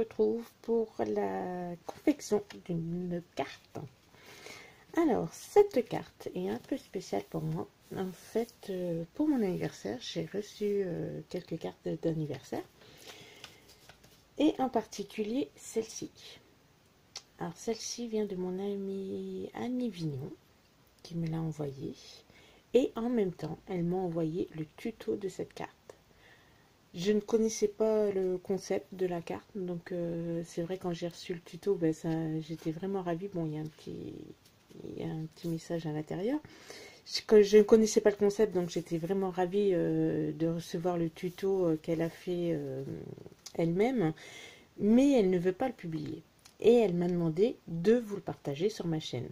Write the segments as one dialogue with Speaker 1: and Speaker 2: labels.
Speaker 1: retrouve pour la confection d'une carte. Alors, cette carte est un peu spéciale pour moi. En fait, pour mon anniversaire, j'ai reçu quelques cartes d'anniversaire. Et en particulier, celle-ci. Alors, celle-ci vient de mon amie Annie Vignon, qui me l'a envoyée. Et en même temps, elle m'a envoyé le tuto de cette carte. Je ne connaissais pas le concept de la carte, donc c'est vrai quand j'ai reçu le tuto, ben j'étais vraiment ravie. Bon, il y a un petit message à l'intérieur. Je ne connaissais pas le concept, donc j'étais vraiment ravie de recevoir le tuto qu'elle a fait elle-même, mais elle ne veut pas le publier. Et elle m'a demandé de vous le partager sur ma chaîne.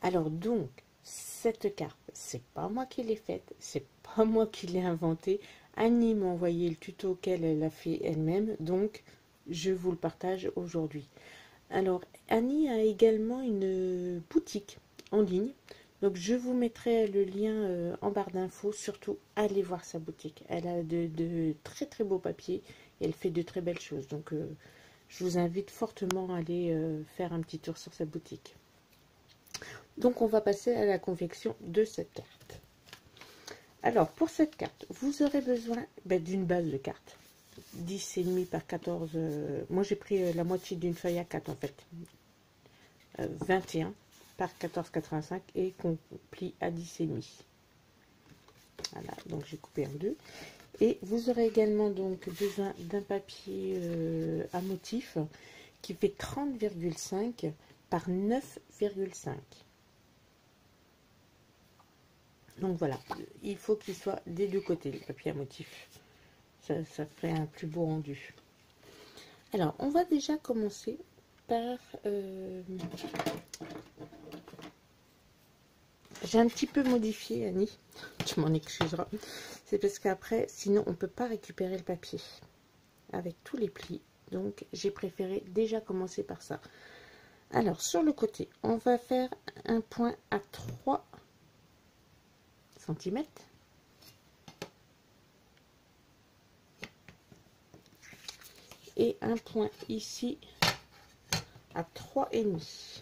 Speaker 1: Alors donc, cette carte, c'est pas moi qui l'ai faite, c'est pas moi qui l'ai inventée. Annie m'a envoyé le tuto qu'elle a fait elle-même, donc je vous le partage aujourd'hui. Alors, Annie a également une boutique en ligne, donc je vous mettrai le lien en barre d'infos. Surtout, allez voir sa boutique. Elle a de très très beaux papiers et elle fait de très belles choses. Donc, je vous invite fortement à aller faire un petit tour sur sa boutique. Donc, on va passer à la confection de cette carte. Alors, pour cette carte, vous aurez besoin d'une base de carte. 10,5 par 14. Moi, j'ai pris la moitié d'une feuille à 4 en fait. 21 par 14,85 et qu'on plie à 10,5. Voilà, donc j'ai coupé en deux. Et vous aurez également donc besoin d'un papier à motif qui fait 30,5 par 9,5. Donc voilà, il faut qu'il soit des deux côtés, le papier à motif. Ça fait un plus beau rendu. Alors, on va déjà commencer par... J'ai un petit peu modifié, Annie. Tu m'en excuseras. C'est parce qu'après, sinon, on ne peut pas récupérer le papier avec tous les plis. Donc, j'ai préféré déjà commencer par ça. Alors, sur le côté, on va faire un point à 3 cm. Et un point ici à 3,5.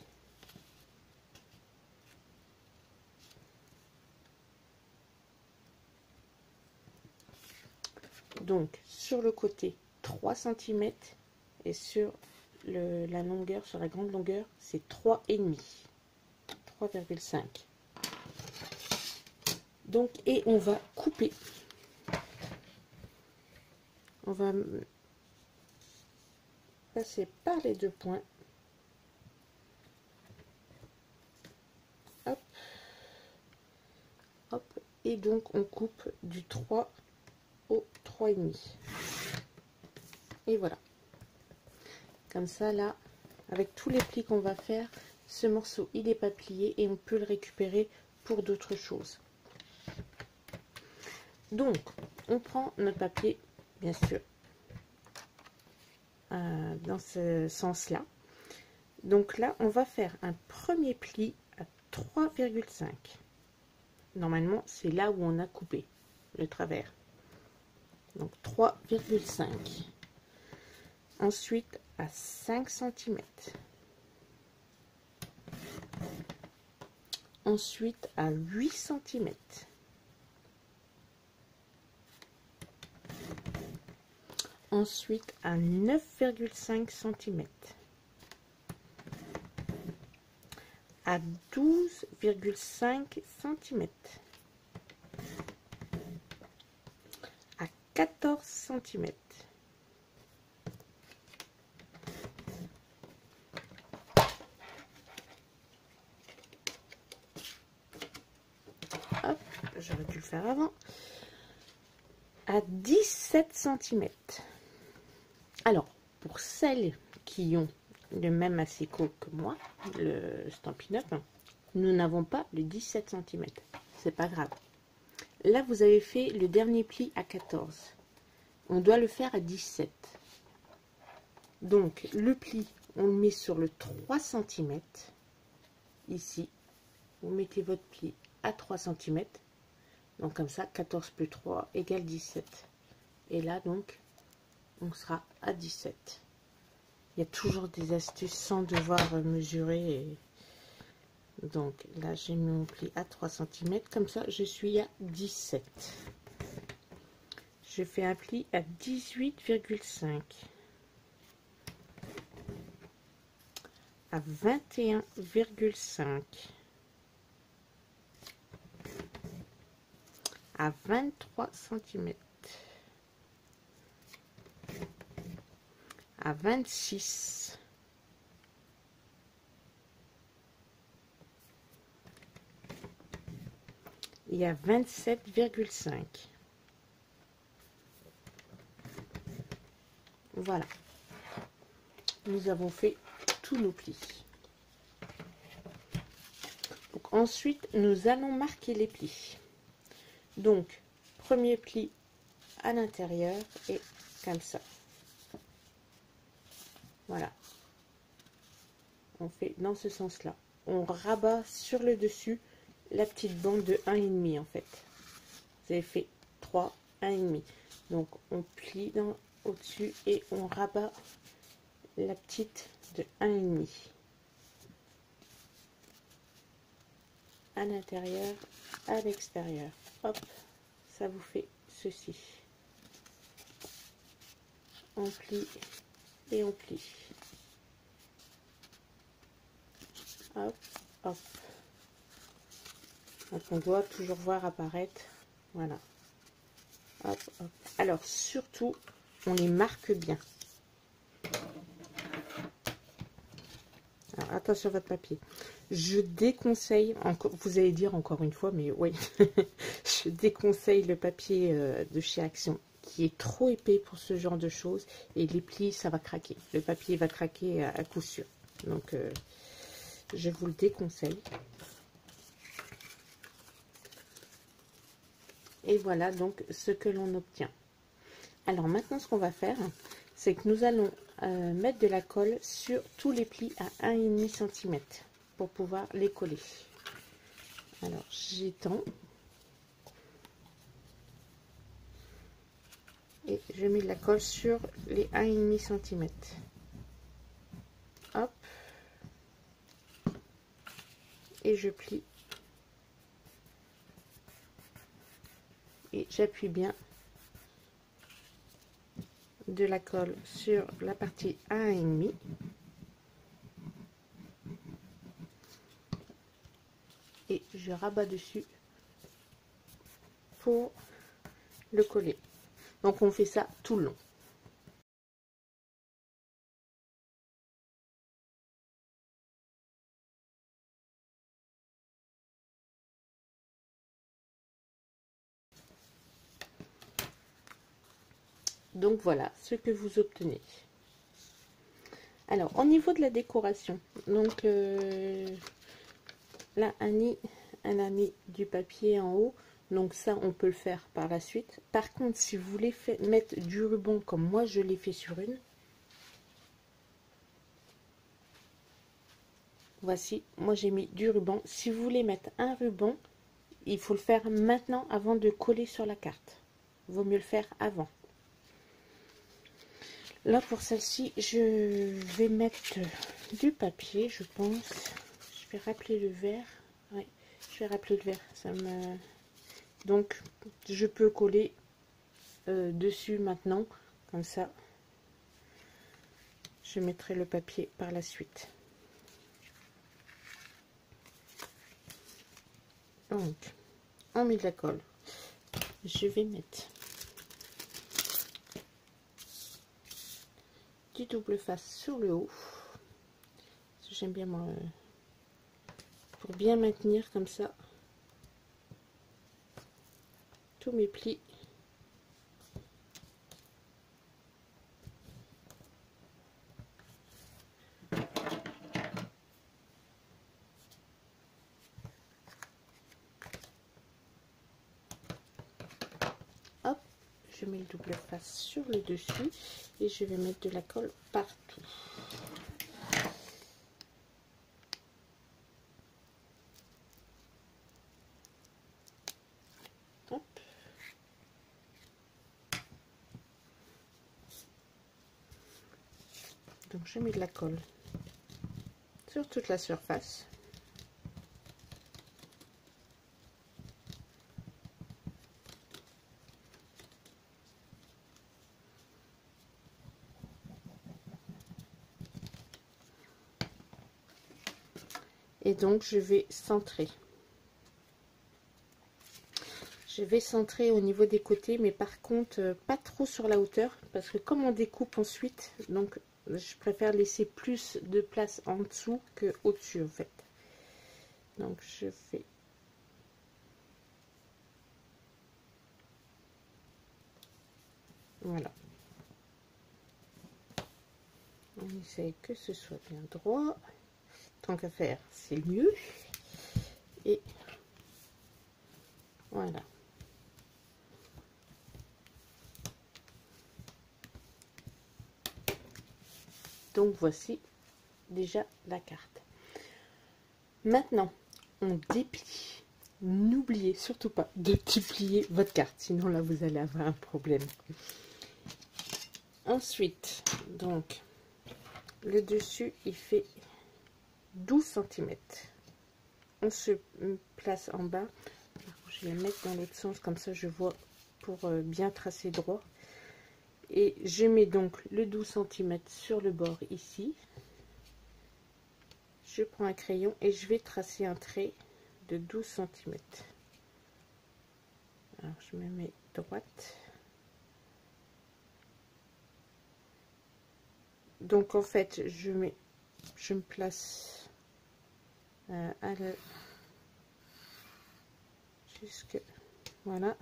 Speaker 1: Donc sur le côté 3 cm et sur la longueur, sur la grande longueur, c'est 3,5. 3,5. Donc, et on va couper. On va passer par les deux points. Hop. Hop. Et donc on coupe du 3 au 3,5. Et voilà. Comme ça, là, avec tous les plis qu'on va faire, ce morceau, il n'est pas plié et on peut le récupérer pour d'autres choses. Donc, on prend notre papier, bien sûr, dans ce sens-là. Donc là, on va faire un premier pli à 3,5. Normalement, c'est là où on a coupé le travers. Donc 3,5. Ensuite, à 5 cm. Ensuite, à 8 cm. Ensuite, à 9,5 cm. À 12,5 cm. À 14 cm. Hop, j'aurais dû le faire avant. À 17 cm. Alors, pour celles qui ont le même asséco que moi, le Stampin' Up, nous n'avons pas le 17 cm. C'est pas grave. Là, vous avez fait le dernier pli à 14. On doit le faire à 17. Donc, le pli, on le met sur le 3 cm. Ici, vous mettez votre pli à 3 cm. Donc, comme ça, 14 plus 3 égale 17. Et là, donc, on sera à 17. Il y a toujours des astuces sans devoir mesurer. Donc là, j'ai mis mon pli à 3 cm. Comme ça, je suis à 17. Je fais un pli à 18,5. À 21,5. À 23 cm. À 26. Et à 27,5. Voilà. Nous avons fait tous nos plis. Donc, ensuite, nous allons marquer les plis. Donc, premier pli à l'intérieur et comme ça. Voilà. On fait dans ce sens-là. On rabat sur le dessus la petite bande de 1,5 en fait. Vous avez fait 3, 1,5. Donc, on plie au-dessus et on rabat la petite de 1,5. À l'intérieur, à l'extérieur. Hop, ça vous fait ceci. On plie et on plie. Hop, hop. Donc on doit toujours voir apparaître. Voilà. Hop, hop. Alors surtout, on les marque bien. Alors, attention à votre papier. Je déconseille, encore, vous allez dire encore une fois, mais oui, je déconseille le papier de chez Action qui est trop épais pour ce genre de choses et les plis, ça va craquer. Le papier va craquer à coup sûr. Donc, je vous le déconseille. Et voilà donc ce que l'on obtient. Alors maintenant, ce qu'on va faire, c'est que nous allons mettre de la colle sur tous les plis à 1,5 cm pour pouvoir les coller. Alors j'étends et je mets de la colle sur les 1,5 cm. Hop, et je plie et j'appuie bien de la colle sur la partie 1,5. Et je rabats dessus pour le coller. Donc on fait ça tout le long. Donc voilà ce que vous obtenez. Alors au niveau de la décoration, donc là Annie, elle a mis du papier en haut. Donc ça, on peut le faire par la suite. Par contre, si vous voulez mettre du ruban comme moi, je l'ai fait sur une. Voici, moi j'ai mis du ruban. Si vous voulez mettre un ruban, il faut le faire maintenant avant de coller sur la carte. Vaut mieux le faire avant. Là, pour celle-ci, je vais mettre du papier, je pense. Je vais rappeler le vert. Oui, je vais rappeler le vert. Ça me... Donc, je peux coller dessus maintenant. Comme ça, je mettrai le papier par la suite. Donc, on met de la colle. Je vais mettre du double face sur le haut. J'aime bien moi, pour bien maintenir comme ça tous mes plis. Hop, je mets le double face sur le dessus et je vais mettre de la colle partout. Hop. Donc Donc je mets de la colle sur toute la surface. Et donc je vais centrer. Je vais centrer au niveau des côtés, mais par contre pas trop sur la hauteur, parce que comme on découpe ensuite, donc je préfère laisser plus de place en dessous que au-dessus en fait. Donc je fais voilà. On essaye que ce soit bien droit. Tant qu'à faire, c'est le mieux. Et voilà. Donc voici déjà la carte. Maintenant, on déplie. N'oubliez surtout pas de déplier votre carte, sinon là vous allez avoir un problème. Ensuite, donc, le dessus il fait 12 cm. On se place en bas. Je vais mettre dans l'autre sens, comme ça je vois pour bien tracer droit. Et je mets donc le 12 cm sur le bord ici. Je prends un crayon et je vais tracer un trait de 12 cm. Alors je me mets droite. Donc en fait je me place à la, jusque voilà.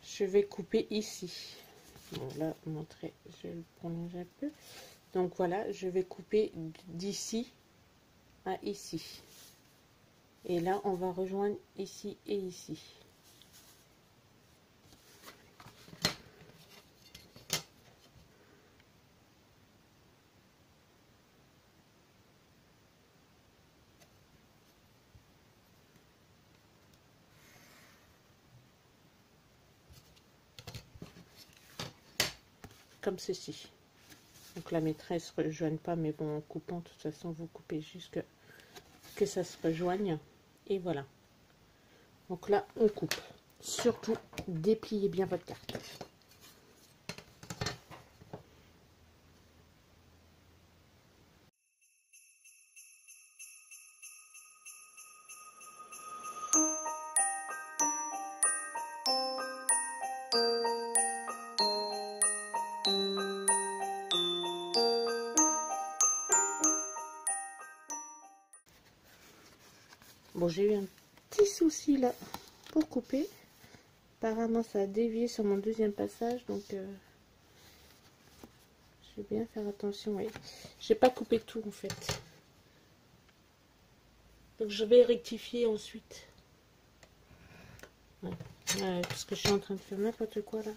Speaker 1: Je vais couper ici. Bon là montrer, je le prolonge un peu. Donc voilà, je vais couper d'ici à ici. Et là, on va rejoindre ici et ici. Comme ceci. Donc la maîtresse ne rejoigne pas, mais bon, en coupant, de toute façon, vous coupez jusque que ça se rejoigne. Et voilà. Donc là, on coupe. Surtout, dépliez bien votre carte. Bon, j'ai eu un petit souci là pour couper. Apparemment, ça a dévié sur mon deuxième passage, donc je vais bien faire attention. Oui. J'ai pas coupé tout en fait. Donc je vais rectifier ensuite. Ouais. Parce que je suis en train de faire n'importe quoi là.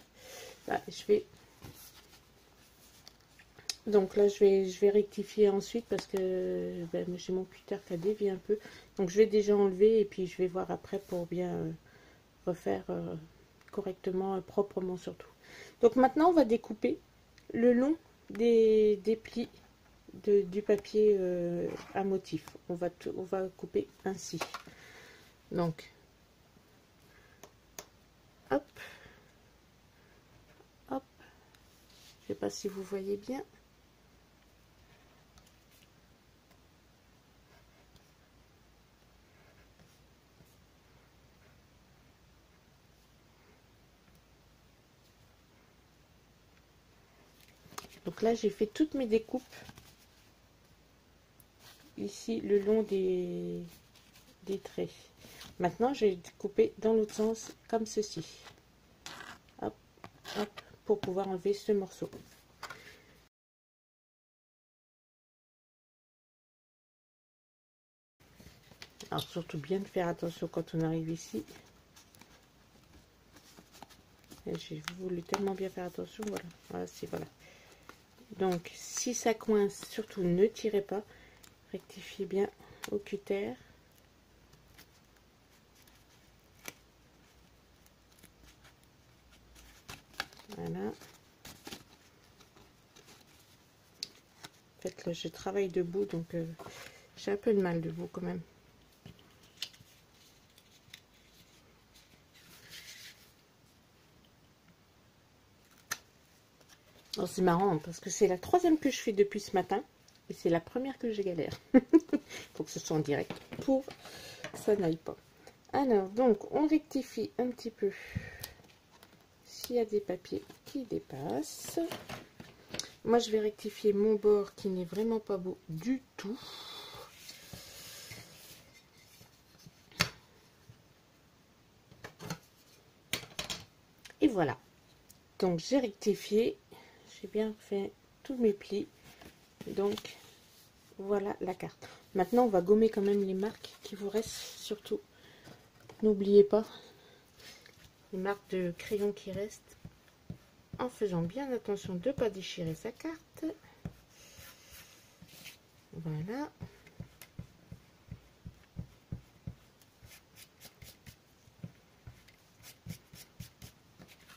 Speaker 1: Là, je vais. Donc là, je vais rectifier ensuite parce que ben, j'ai mon cutter qui a dévié un peu. Donc je vais déjà enlever et puis je vais voir après pour bien refaire correctement, proprement surtout. Donc maintenant, on va découper le long des plis du papier à motif. On va couper ainsi. Donc, hop, hop. Je sais pas si vous voyez bien. Donc là, j'ai fait toutes mes découpes ici le long des traits. Maintenant, je vais couper dans l'autre sens comme ceci. Hop, hop, pour pouvoir enlever ce morceau. Alors surtout bien de faire attention quand on arrive ici. J'ai voulu tellement bien faire attention, voilà. Voilà. Donc si ça coince, surtout ne tirez pas. Rectifiez bien au cutter. Voilà. fait, là, je travaille debout, donc j'ai un peu de mal debout quand même. Alors, c'est marrant, parce que c'est la troisième que je fais depuis ce matin, et c'est la première que j'ai galère. Il faut que ce soit en direct pour que ça n'aille pas. Alors, donc, on rectifie un petit peu s'il y a des papiers qui dépassent. Moi, je vais rectifier mon bord qui n'est vraiment pas beau du tout. Et voilà. Donc, j'ai rectifié. J'ai bien fait tous mes plis. Donc, voilà la carte. Maintenant, on va gommer quand même les marques qui vous restent. Surtout, n'oubliez pas les marques de crayon qui restent. En faisant bien attention de ne pas déchirer sa carte. Voilà.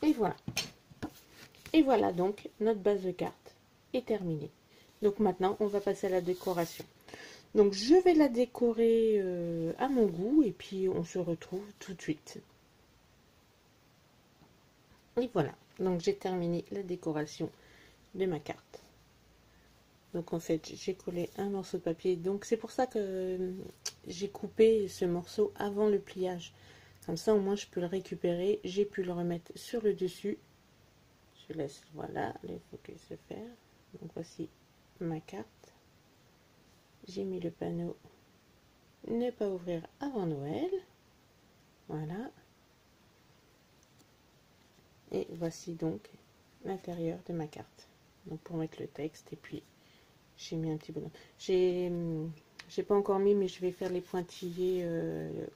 Speaker 1: Et voilà. Et voilà donc, notre base de carte est terminée. Donc maintenant, on va passer à la décoration. Donc je vais la décorer à mon goût et puis on se retrouve tout de suite. Et voilà, donc j'ai terminé la décoration de ma carte. Donc en fait, j'ai collé un morceau de papier. Donc c'est pour ça que j'ai coupé ce morceau avant le pliage. Comme ça, au moins, je peux le récupérer. J'ai pu le remettre sur le dessus. Je laisse, voilà, les focus se faire. Donc voici ma carte. J'ai mis le panneau ne pas ouvrir avant Noël. Voilà. Et voici donc l'intérieur de ma carte. Donc pour mettre le texte, et puis j'ai mis un petit bonhomme. J'ai pas encore mis, mais je vais faire les pointillés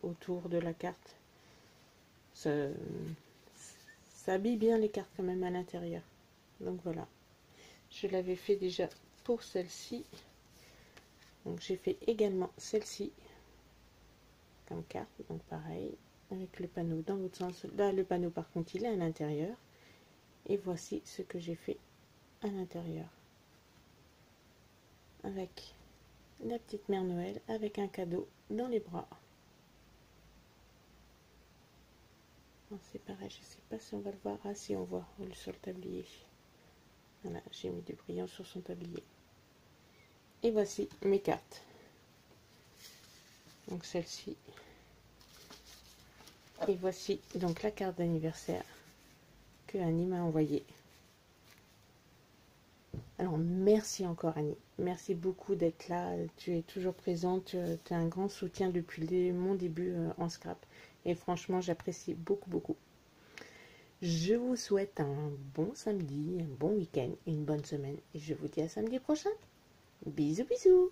Speaker 1: autour de la carte. Ça habille bien les cartes quand même à l'intérieur. Donc voilà. Je l'avais fait déjà pour celle-ci. Donc j'ai fait également celle-ci comme carte. Donc pareil, avec le panneau dans l'autre sens. Là, le panneau par contre, il est à l'intérieur. Et voici ce que j'ai fait à l'intérieur. Avec la petite mère Noël, avec un cadeau dans les bras. C'est pareil, je ne sais pas si on va le voir. Ah si, on voit sur le tablier. Voilà, j'ai mis du brillant sur son tablier. Et voici mes cartes. Donc celle-ci. Et voici donc la carte d'anniversaire que Annie m'a envoyée. Alors merci encore Annie. Merci beaucoup d'être là. Tu es toujours présente. Tu es un grand soutien depuis mon début en scrap. Et franchement, j'apprécie beaucoup, beaucoup. Je vous souhaite un bon samedi, un bon week-end, une bonne semaine. Et je vous dis à samedi prochain. Bisous, bisous.